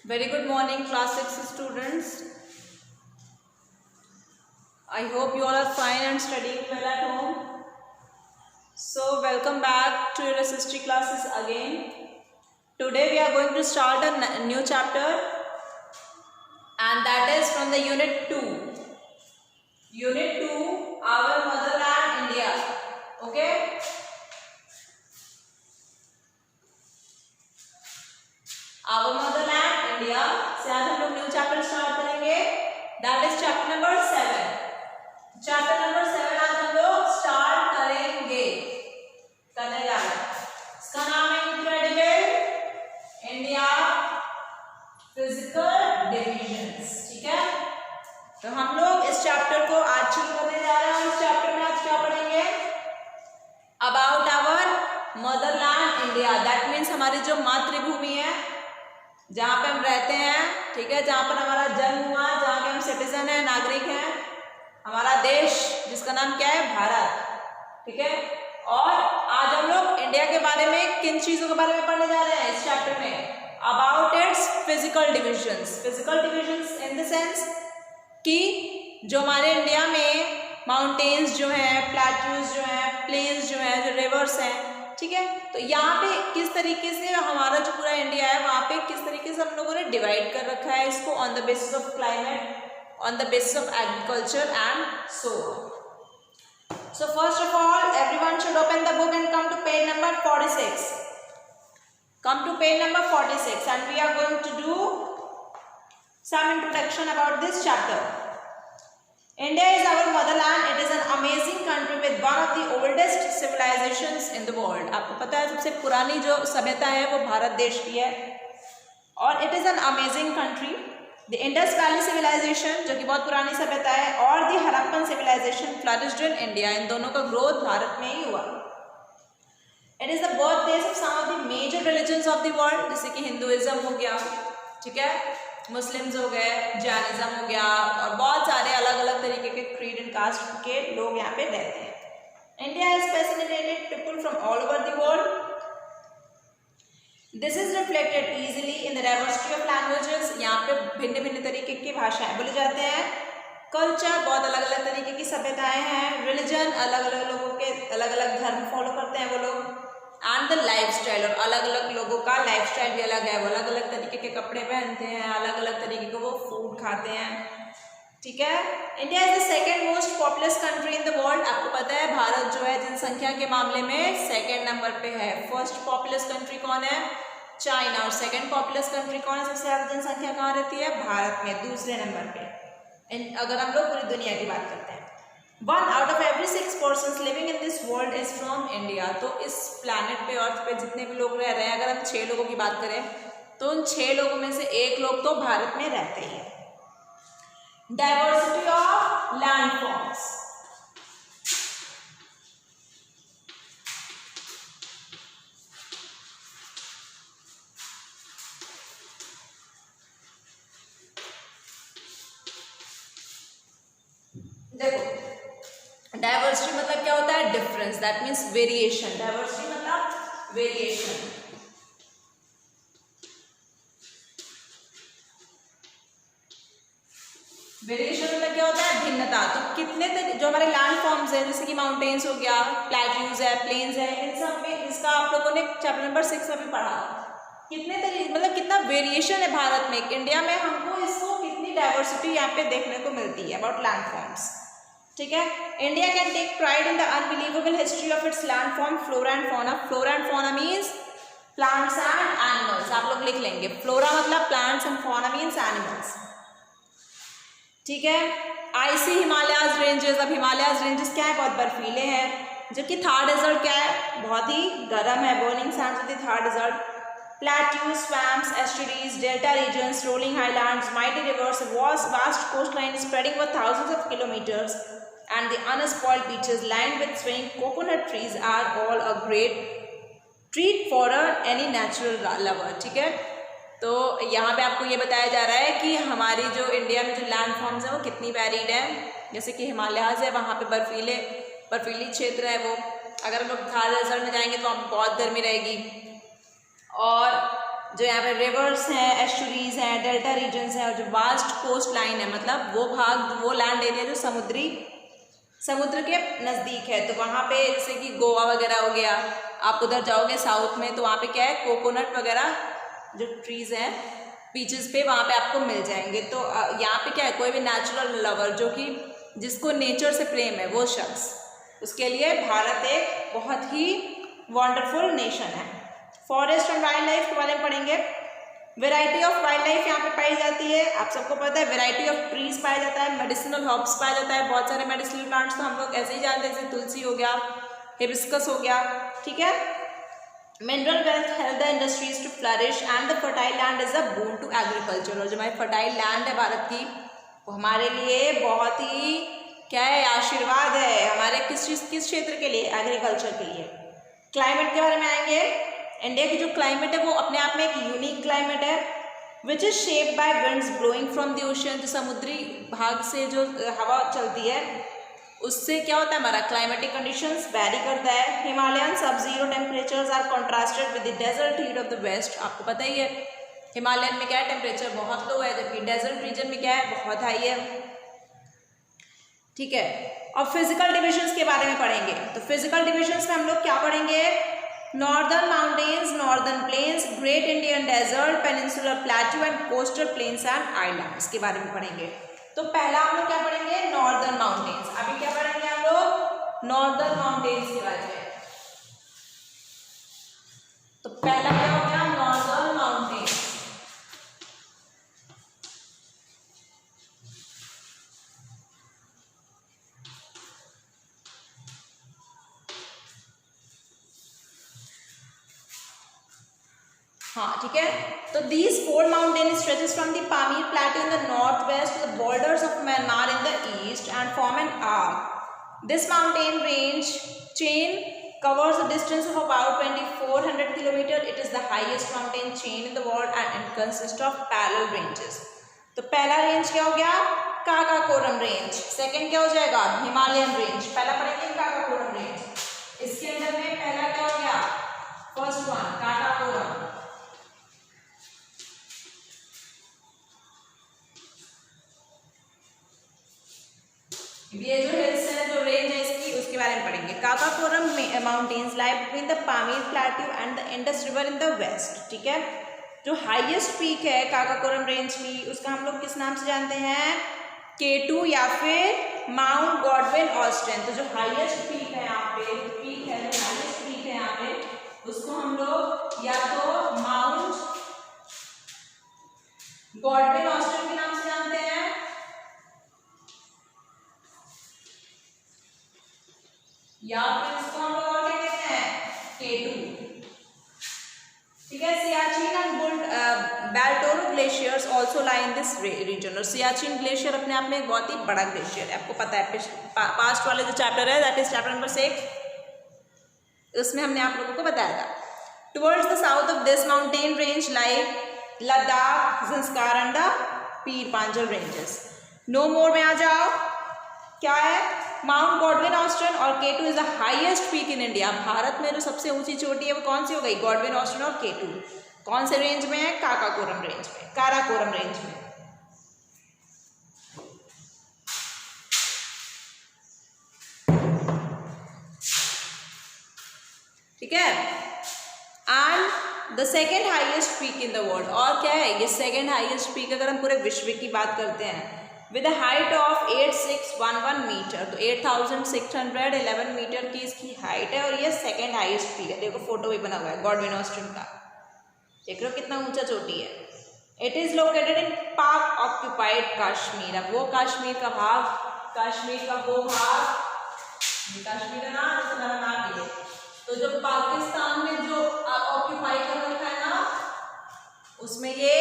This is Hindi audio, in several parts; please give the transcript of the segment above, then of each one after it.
Very good morning, class 6 students. I hope you all are fine and studying well at home. So, welcome back to your history classes again. Today we are going to start a new chapter, and that is from the Unit 2. Unit 2, Our Motherland, India. Okay? Our Motherland, India. से आज हम लोग न्यू चैप्टर स्टार्ट करेंगे. That is chapter number 7. Chapter number 7 आज हम लोग स्टार्ट करने जा रहे हैं. इसका नाम है इनक्रेडिबल इंडिया फिजिकल डिविजन्स. ठीक है, तो हम लोग इस चैप्टर को आज शुरू करने जा रहे हैं. इस चैप्टर में आज क्या पढ़ेंगे? About our motherland India. That means हमारी जो मातृभूमि है, जहाँ पे हम रहते हैं, ठीक है, जहाँ पर हमारा जन्म हुआ, जहाँ के हम सिटीजन हैं, नागरिक हैं, हमारा देश जिसका नाम क्या है? भारत. ठीक है, और आज हम लोग इंडिया के बारे में किन चीज़ों के बारे में पढ़ने जा रहे हैं इस चैप्टर में? About it's physical divisions. Physical divisions in the sense कि जो हमारे इंडिया में माउंटेन्स जो हैं, प्लेट्यूज जो हैं, प्लेन्स जो हैं, जो रिवर्स हैं, ठीक है, तो यहाँ पे किस तरीके से हमारा जो पूरा इंडिया है वहाँ पे किस तरीके से हम लोगों ने डिवाइड कर रखा है इसको on the basis of climate, on the basis of agriculture and so on. So first of all, everyone should open the book and come to page number 46. Come to page number 46 and we are going to do some introduction about this chapter. India is our motherland. It is an amazing country with one of the oldest civilizations in the world. आपको पता है सबसे पुरानी जो सभ्यता है वो भारत देश की है और it is an amazing country. The Indus Valley Civilization जो कि बहुत पुरानी सभ्यता है और the Harappan Civilization flourished in India. इन दोनों का ग्रोथ भारत में ही हुआ. It is the birthplace of some of the major religions of the world, जैसे कि हिंदुइज्म हो गया, ठीक है, मुस्लिम्स हो गए, जैनिज्म हो गया और बहुत सारे अलग अलग तरीके के क्रीड एंड कास्ट के लोग यहाँ पे रहते हैं. India has fascinated people from all over the world. This is reflected easily in the diversity of languages. यहाँ पे भिन्न भिन्न तरीके की भाषाएं बोली जाते हैं. कल्चर बहुत अलग अलग तरीके की सभ्यताएं हैं. रिलीजन अलग अलग लोगों के अलग अलग धर्म फॉलो करते हैं वो लोग. एंड द लाइफस्टाइल, और अलग अलग लोगों का लाइफस्टाइल भी अलग है. वो अलग अलग तरीके के कपड़े पहनते हैं, अलग अलग तरीके के वो फूड खाते हैं. ठीक है, India is the second most populous country in the world. आपको पता है भारत जो है जनसंख्या के मामले में सेकेंड नंबर पे है. फर्स्ट पॉपुलस कंट्री कौन है? चाइना. और सेकेंड पॉपुलस कंट्री कौन है? सबसे ज़्यादा जनसंख्या कहाँ रहती है? भारत में, दूसरे नंबर पे. अगर हम लोग पूरी दुनिया की बात करते हैं, 1 out of every 6 persons living in this world is from India. तो इस प्लैनेट पे, अर्थ पे जितने भी लोग रह रहे हैं, अगर हम 6 लोगों की बात करें तो उन 6 लोगों में से 1 लोग तो भारत में रहते ही हैं. Diversity of land forms. देखो, डाइवर्सिटी मतलब क्या होता है? Difference. That means variation. Diversity मतलब वेरिएशन. वेरिएशन मतलब क्या होता है? भिन्नता. तो कितने जो हमारे लैंड फॉर्म्स हैं, जैसे कि माउंटेन्स हो गया, प्लेट्यूज है, प्लेन्स है, इन सब में, इसका आप लोगों ने चैप्टर नंबर 6 में भी पढ़ा. कितने तरीके, मतलब कितना वेरिएशन है भारत में, इंडिया में. हमको इसको कितनी डाइवर्सिटी यहाँ पे देखने को मिलती है अबाउट लैंड फॉर्म्स. ठीक है, India can take pride in the unbelievable history of its land form, flora and fauna. Flora and fauna means plants and animals. आप लोग लिख लेंगे. फ्लोरा मतलब plants and fauna means animals. ठीक है, आईसी हिमालयाज रेंजेस. अब हिमालयाज रेंजेस क्या है? बहुत बर्फीले हैं. जबकि थार डेजर्ट क्या है? बहुत ही गर्म है. बर्निंग सैंड्स होती है Thar desert. Plateaus, swamps, estuaries, delta regions, rolling highlands, mighty rivers, vast coastline spreading for thousands of kilometers, and the unspoiled beaches lined with swaying coconut trees are all a great treat for any natural lover. ठीक है, तो यहाँ पे आपको ये बताया जा रहा है कि हमारी जो इंडिया में जो लैंड फॉर्म्स हैं वो कितनी वैरीड है. जैसे कि हिमालयाज है, वहाँ पे बर्फीली क्षेत्र है वो. अगर हम लोग थार डेजर्ट में जाएंगे तो वहाँ बहुत गर्मी रहेगी. और जो यहाँ पे रिवर्स हैं, एस्चुरीज हैं, डेल्टा रीजन्स हैं और जो वास्ट कोस्ट लाइन है, मतलब वो भाग, वो लैंड एरिया जो समुद्र के नज़दीक है। तो वहाँ पे जैसे कि गोवा वगैरह हो गया, आप उधर जाओगे साउथ में तो वहाँ पे क्या है, कोकोनट वगैरह जो ट्रीज़ हैं बीचेस पे, वहाँ पे आपको मिल जाएंगे। तो यहाँ पे क्या है, कोई भी नेचुरल लवर जो कि जिसको नेचर से प्रेम है वो शख्स, उसके लिए भारत एक बहुत ही वंडरफुल नेशन है। फॉरेस्ट एंड वाइल्ड लाइफ के बारे में पढ़ेंगे। वेराइटी ऑफ वाइल्ड लाइफ यहाँ पे पाई जाती है, आप सबको पता है। वेराइटी ऑफ ट्रीज पाया जाता है, मेडिसिनल हर्ब्स पाया जाता है, बहुत सारे मेडिसिनल प्लांट्स तो हम लोग ऐसे ही जानते हैं, जैसे तुलसी हो गया, हिबिस्कस हो गया, ठीक है। Mineral wealth help the industries to flourish and the fertile land is a boon to agriculture. और जो हमारी फर्टाइल लैंड है भारत की, वो हमारे लिए बहुत ही क्या है, आशीर्वाद है। हमारे किस क्षेत्र के लिए, एग्रीकल्चर के लिए। क्लाइमेट के बारे में आएंगे। इंडिया की जो क्लाइमेट है वो अपने आप में एक यूनिक क्लाइमेट है, which is shaped by winds blowing from the ocean. जो समुद्री भाग से जो हवा चलती है उससे क्या होता है, हमारा क्लाइमेटिक कंडीशंस वेरी करता है। Himalayan sub zero temperatures are contrasted with the desert heat of the west. आपको पता ही है हिमालयन में क्या है, टेम्परेचर बहुत लो है, जबकि डेजर्ट रीजन में क्या है, बहुत हाई है, ठीक है। और फिजिकल डिविजन्स के बारे में पढ़ेंगे। तो फिजिकल डिविजन्स में हम लोग क्या पढ़ेंगे, northern mountains, northern plains, great Indian desert, peninsular plateau and coastal plains and islands के बारे में पढ़ेंगे। तो पहला हम लोग क्या पढ़ेंगे, नॉर्दर्न माउंटेन्स। अभी क्या पढ़ेंगे हम लोग, नॉर्दर्न माउंटेन्स के बारे में। तो पहला क्या हो गया, नॉर्दर्न माउंटेन्स। हाँ ठीक है। तो these four mountain stretches from the Pamir Plateau in the northwest to the borders of Myanmar in the east and form an arc. This mountain range chain covers a distance of about 2400 km. It is the highest mountain chain in the world and it consists of parallel ranges. तो पहला रेंज क्या हो गया, काकाकोरम रेंज। सेकंड क्या हो जाएगा, हिमालयन रेंज। पहला पढ़ेंगे काकाकोरम रेंज। इसके अंदर में पहला क्या हो गया, फर्स्ट वन काकाकोरम। ये जो हिल्स है, जो रेंज है इसकी, उसके बारे में पढ़ेंगे। Karakoram mountains lie between the Pamir plateau and the Indus river in the west, ठीक है। जो हाईएस्ट पीक है काकाकोरम रेंज की, उसका हम लोग किस नाम से जानते हैं, K2 या फिर माउंट गॉडविन ऑस्टिन। तो जो हाईएस्ट पीक है यहाँ पे, पीक है जो हाईएस्ट पीक है यहाँ पे, उसको हम लोग या तो माउंट गॉडविन ऑस्टिन के नाम से जानते हैं या फिर इसको हम लोग और क्या कहते हैं, K2, ठीक है। Siachen and Baltoro glaciers also lie in this region. और सियाचिन ग्लेशियर अपने आप में एक बहुत ही बड़ा ग्लेशियर है, आपको पता है। पास्ट वाले जो चैप्टर है, दैट इज चैप्टर नंबर 6, उसमें हमने आप लोगों को बताया था। Towards the south of this mountain range lie Ladakh, Zanskar and the Pir पांजल ranges. No मोर में आ जाओ, क्या है, माउंट गॉडविन ऑस्टिन और K2 is the highest peak in India. Bharat में जो सबसे ऊंची चोटी है वो कौन सी हो गई, गॉडविन ऑस्टिन और K2। कौन से रेंज में है, काकाकोरम रेंज में, काराकोरम रेंज में। ठीक है। And the second highest peak in the world, और क्या है ये सेकेंड हाईएस्ट पीक, अगर हम पूरे विश्व की बात करते हैं, विद हाइट ऑफ 8611 मीटर। तो 8611 मीटर की इसकी हाइट है और ये सेकेंड हाईएस्ट पीक है। देखो फोटो भी बना हुआ है गॉडविन ऑस्टिन का, देख लो कितना ऊंचा चोटी है। इट इज लोकेटेड इन पाक ऑक्यूपाइड कश्मीर। अब वो कश्मीर का भाग, कश्मीर का वो भाग, कश्मीर का नाम तुम्हारा नाम ये, तो जो पाकिस्तान में जो ऑक्यूपाई कर रखा है ना, उसमें ये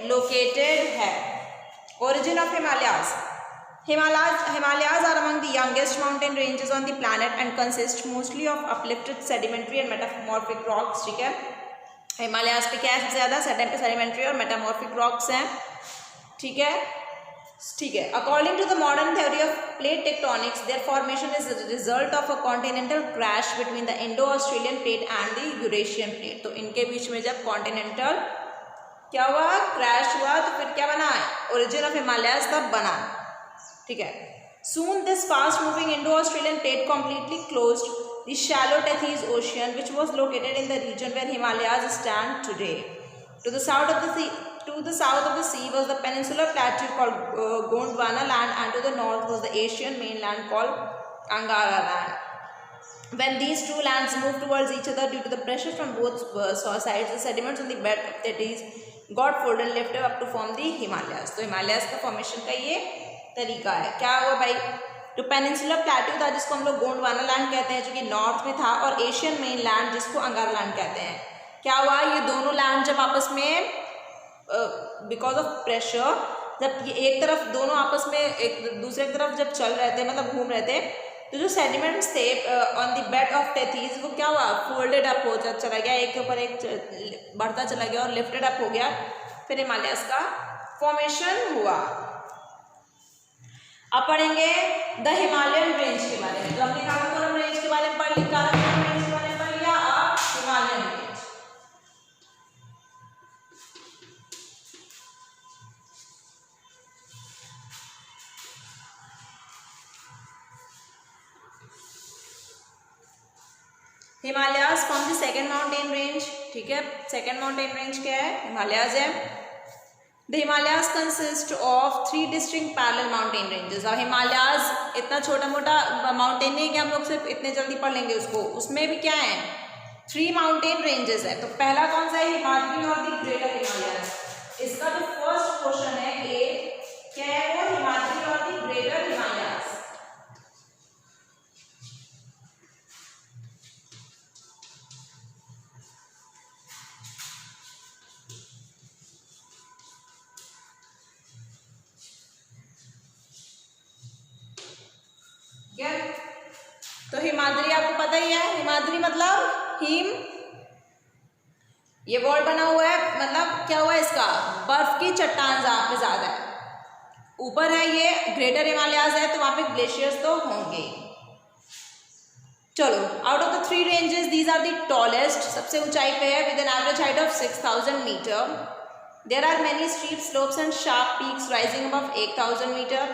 लोकेटेड है। Origin of Himalayas. Himalayas are among the youngest mountain ranges on the planet and consist mostly of uplifted sedimentary and metamorphic rocks, ठीक है। हिमालयाज पे क्या है, सबसे ज़्यादा sedimentary और metamorphic rocks हैं, ठीक है, ठीक है। According to the modern theory of plate tectonics, their formation is the result of a continental crash between the Indo-Australian plate and the Eurasian plate। तो इनके बीच में जब continental क्या हुआ, क्रैश हुआ, तो फिर क्या बना, ओरिजिन ऑफ हिमालयाज तब बना, ठीक है। Soon this fast moving Indo-Australian plate completely closed the shallow Tethys Ocean, which was located in the region where Himalayas stand today. To the south of the sea was the peninsular plateau called Gondwana land, and to the north was the Asian mainland called Angara land. When these two lands moved towards each other due to the pressure from both sides, the sediments on the bed of Tethys got folded and lifted up to form the Himalayas. तो हिमालयाज का फॉर्मेशन का ये तरीका है। क्या हुआ भाई, जो पेनिनसुलर प्लेट्यू था जिसको हम लोग गोंडवाना लैंड कहते हैं, जो कि नॉर्थ में था, और एशियन मेन लैंड जिसको अंगारा लैंड कहते हैं, क्या हुआ, ये दोनों लैंड जब आपस में बिकॉज ऑफ प्रेशर, जब ये एक तरफ दोनों आपस में एक दूसरे की तरफ जब चल रहे थे, मतलब घूम रहे थे, तो जो सेडिमेंट्स थे ऑन द बेड ऑफ टेथीज वो क्या हुआ, फोल्डेड अप हो चला गया, एक के ऊपर एक बढ़ता चला गया और लिफ्टेड अप हो गया, फिर हिमालयाज का फॉर्मेशन हुआ। अब पढ़ेंगे द हिमालयन रेंज के बारे में। तो हमने काराकोरम रेंज के बारे में पढ़ लिया, काराकोरम रेंज के बारे में पढ़ लिया, अब Himalayan range. Himalayas from the second mountain range, ठीक है, सेकेंड माउंटेन रेंज क्या है, हिमालयाज है। The Himalayas consist of 3 distinct parallel mountain ranges. अब हिमालयाज इतना छोटा मोटा माउंटेन नहीं है कि हम लोग सिर्फ इतने जल्दी पढ़ लेंगे उसको, उसमें भी क्या है, 3 माउंटेन रेंजेस है। तो पहला कौन सा है, हिमाद्री और दी ग्रेटर हिमालयाज। इसका जो फर्स्ट क्वेश्चन है ए, क्या है वो, हिमाद्री और दी ग्रेटर हिमालयाज। तो हिमाद्री आपको पता ही है, हिमाद्री मतलब हिम, ये वर्ड बना हुआ है, मतलब क्या हुआ, इसका बर्फ की चट्टान जहाँ पे ज्यादा है, ऊपर है ये ग्रेटर हिमालयाज है, तो वहां पे ग्लेशियर्स तो होंगे। चलो, out of the 3 ranges these are the tallest, सबसे ऊंचाई पे है with an average height of 6000 metre. There are many steep slopes and sharp peaks rising above 8000 metre,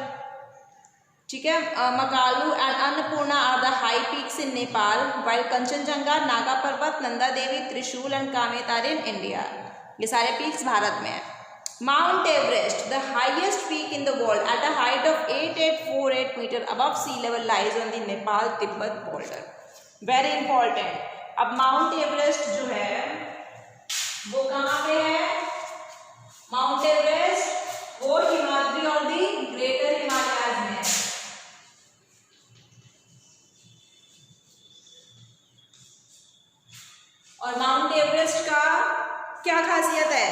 ठीक है। Makalu and Annapurna are the high peaks in Nepal, while Kanchenjunga, Nanga Parbat, Nanda देवी, त्रिशूल एंड कामेतार इन इंडिया, ये सारे पीक्स भारत में है। Mount Everest, the highest peak in the world at a height of 8848 metre above sea level, lies on the Nepal Tibet border, very important. अब माउंट एवरेस्ट जो है वो कहाँ पे है, माउंट एवरेस्ट वो हिमाद्री और दी ग्रेटर हिमालयाज में है। और माउंट एवरेस्ट का क्या खासियत है,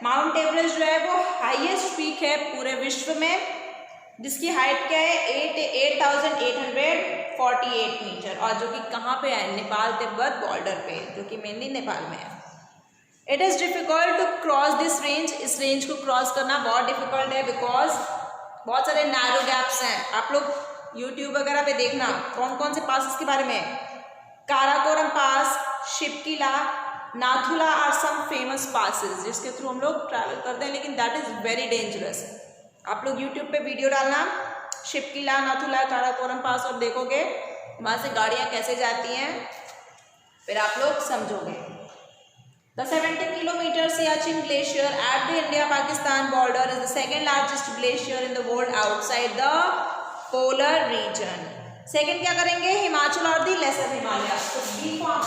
माउंट एवरेस्ट जो है वो हाईएस्ट पीक है पूरे विश्व में, जिसकी हाइट क्या है 8848 मीटर, और जो कि कहाँ पे है, नेपाल तिब्बत बॉर्डर पे, जो कि मेनली नेपाल में है। It is difficult to cross this range, इस रेंज को क्रॉस करना बहुत डिफिकल्ट है, बिकॉज बहुत सारे नैरो गैप्स हैं। आप लोग यूट्यूब वगैरह पे देखना कौन कौन से पासेस के बारे में, Karakoram pass, Shipkila, Nathula are some famous passes जिसके थ्रू हम लोग ट्रैवल करते हैं, लेकिन दैट इज़ वेरी डेंजरस। आप लोग यूट्यूब पे वीडियो डालना, शिपकिला, नाथुला, काराकोरम पास, और देखोगे वहाँ से गाड़ियाँ कैसे जाती हैं, फिर आप लोग समझोगे। The 70 kilometre Siachen glacier at the India-Pakistan border is the second largest glacier in the world outside the polar region. Second क्या करेंगे, हिमाचल और दी लेसर हिमालय। तो बी फॉर्म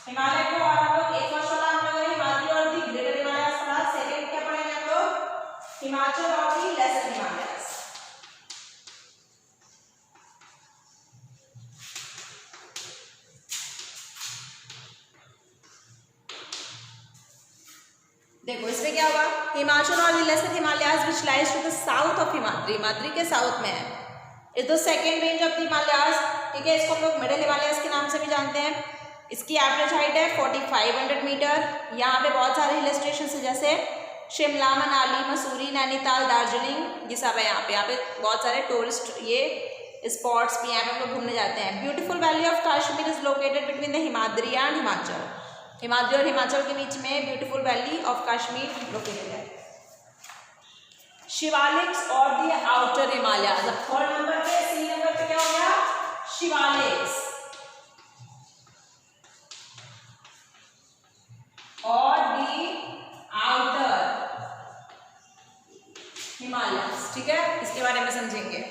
हिमालय को, और हम लोग एक फर्स्ट वाला हम लोग हिमालय और दी ग्रेटर हिमालय पढ़ा, सेकेंड क्या पढ़ेंगे हम लोग, हिमाचल और दी लेसर हिमालय। देखो इसमें क्या हुआ, हिमाचल और the lesser Himalayas which lies to the south of Himadri, Himadri के साउथ में है। Is the second range of the Himalayas, ठीक है, इसको हम लोग मिडिल हिमालयाज के नाम से भी जानते हैं। इसकी एवरेज हाइट है 4500 मीटर। यहाँ पे बहुत सारे हिल स्टेशन है, जैसे शिमला, मनाली, मसूरी, नैनीताल, दार्जिलिंग, ये सब है। यहाँ पे बहुत सारे टूरिस्ट ये स्पॉट्स भी यहाँ पे हम लोग घूमने जाते हैं। Beautiful valley of Kashmir is located between the Himadri and Himachal. Himadri और हिमाचल के बीच में beautiful valley of Kashmir located है। शिवालिक्स और the outer Himalayas, third number पे, सी नंबर पे क्या हो गया, शिवालिक्स और द आउटर हिमालयाज, ठीक है, इसके बारे में समझेंगे।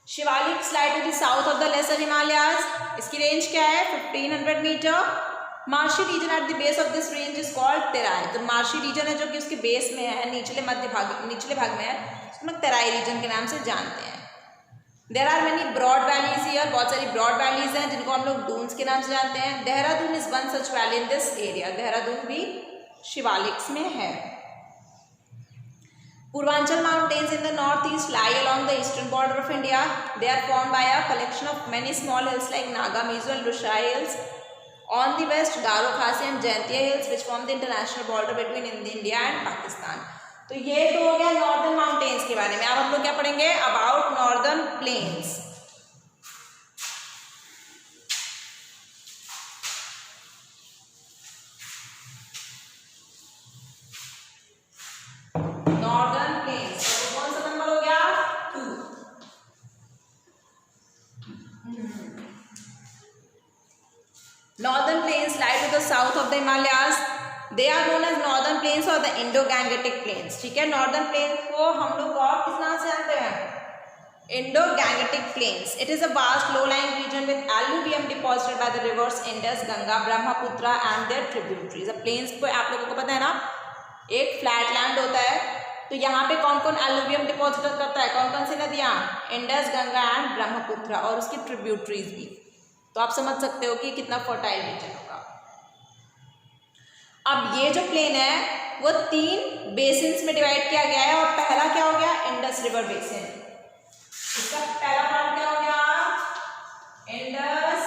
Shivaliks lie to the south of the lesser Himalayas, इसकी रेंज क्या है 1500 metre. Marshy region at the base of this range is called Terai, तो मार्शी रीजन है जो कि उसके बेस में है, निचले भाग में है, उसको हम तेराई रीजन के नाम से जानते हैं। There are many broad valleys here, बहुत सारी ब्रॉड वैलीज हैं जिनको हम लोग डून्स के नाम से जानते हैं। Dehradun is one such valley in this area, Dehradun भी शिवालिक्स में है। Purvanchal mountains in the northeast lie along the eastern border of India. They are formed by a collection of many small hills like Naga, Mizo and Lushai hills. On the west, Garo, Khasi and Jaintia hills which form the international border between India and Pakistan. तो ये तो हो गया नॉर्दर्न माउंटेन्स के बारे में। अब हम लोग क्या पढ़ेंगे, about northern plains. Northern plains, तो कौन सा नंबर हो गया 2। Northern plains lie to the south of the Himalayas, they are known as northern plains और द इंडो-गैंगेटिक प्लेन्स, ठीक है। नॉर्दर्न प्लेन्स को हम लोग और किस नाम से जानते हैं, Indo-Gangetic plains. It is a vast low lying region with alluvium deposited by the rivers Indus, Ganga, Brahmaputra and their tributaries. अब प्लेन्स को आप लोगों को पता है ना, एक फ्लैट लैंड होता है, तो यहाँ पे कौन कौन एलुवियम डिपॉजिट करता है, कौन कौन सी नदियाँ, इंडस, गंगा एंड ब्रह्मपुत्र और उसकी ट्रिब्यूटरीज भी। तो आप समझ सकते हो कि कितना फर्टाइल रीजन होगा। अब ये जो प्लेन है वो 3 बेसिन्स में डिवाइड किया गया है, और पहला क्या हो गया, इंडस रिवर बेसिन। इसका पहला पार्ट क्या हो गया, Indus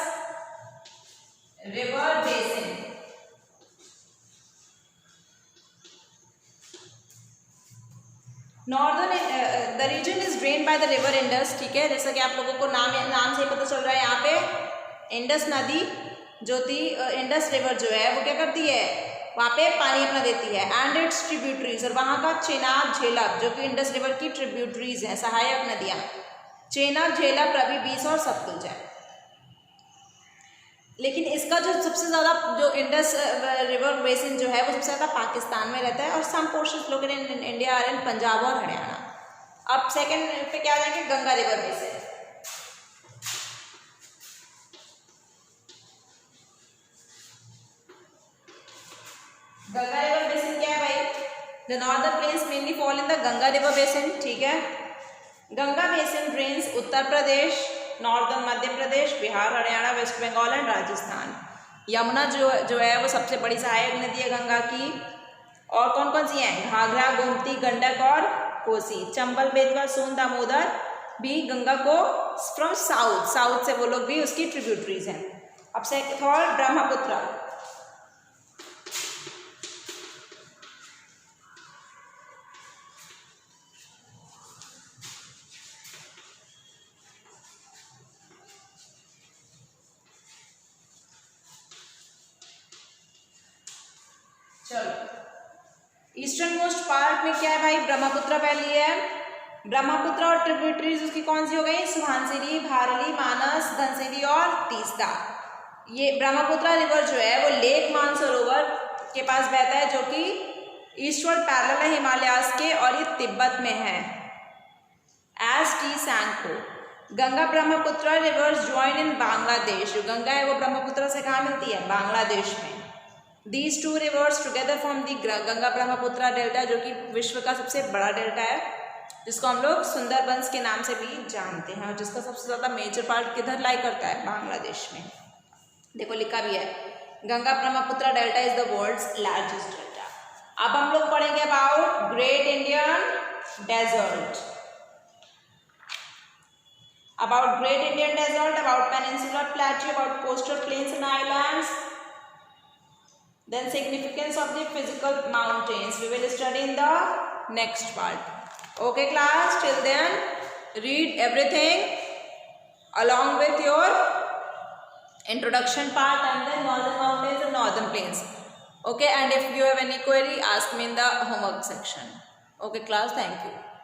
river basin. Northern the region is drain by the river Indus, ठीक है, जैसा कि आप लोगों को नाम से पता चल रहा है, यहाँ पे इंडस नदी जो थी, इंडस रिवर जो है वो क्या करती है, वहाँ पे पानी अपना देती है, एंड इट्स ट्रिब्यूटरीज, और वहाँ का चेनाब, झेलम जो कि इंडस रिवर की ट्रिब्यूटरीज हैं, सहायक नदियाँ, चेनाब, झेलम, रवि, बीस और सतलुज है। लेकिन इसका जो सबसे ज़्यादा जो इंडस रिवर बेसिन जो है वो सबसे ज़्यादा पाकिस्तान में रहता है, और सम पोर्शंस लोकेटेड इन इंडिया और इन पंजाब और हरियाणा। अब सेकंड पे क्या आ जाएंगे, Ganga river basin. Ganga river basin क्या है भाई, the northern plains mainly fall in the Ganga river basin, ठीक है। Ganga basin drains Uttar Pradesh, northern Madhya Pradesh, Bihar, Haryana, West Bengal and Rajasthan. Yamuna जो है वो सबसे बड़ी सहायक नदी है गंगा की, और कौन कौन सी हैं, घाघरा, गोमती, गंडक और कोसी। चंबल, बेतवा, सोन, दामोदर भी गंगा को फ्रॉम साउथ से वो लोग भी उसकी ट्रिब्यूटरीज हैं। अब से थर्ड ब्रह्मपुत्र, चलो ईस्टर्न मोस्ट पार्ट में क्या है भाई, ब्रह्मपुत्र वैली है। ब्रह्मपुत्र और ट्रिब्यूटरीज उसकी कौन सी हो गई, सुहानसिरी, भारली, मानस, धनसिरी और तीस्ता। ये ब्रह्मपुत्र रिवर जो है वो लेक मानसरोवर के पास बहता है, जो कि ईस्टवर्ड पैरेलल है हिमालयास के, और ये तिब्बत में है as Tsangpo. Ganga Brahmaputra rivers join in Bangladesh, जो गंगा है वो ब्रह्मपुत्र से कहाँ मिलती है, बांग्लादेश में। These two rivers together form the Ganga Brahmaputra delta, जो कि विश्व का सबसे बड़ा डेल्टा है, जिसको हम लोग सुंदरबंस के नाम से भी जानते हैं, और जिसका सबसे ज़्यादा मेजर पार्ट किधर लाई करता है, बांग्लादेश में। देखो लिखा भी है, Ganga Brahmaputra delta is the world's largest delta. अब हम लोग पढ़ेंगे about great Indian desert, about great Indian desert, about peninsular plateau, about coastal plains and islands, then significance of the physical mountains we will study in the next part. Okay class, till then read everything along with your introduction part, and then northern mountains and northern plains. Okay, and if you have any query, ask me in the homework section. Okay class, thank you.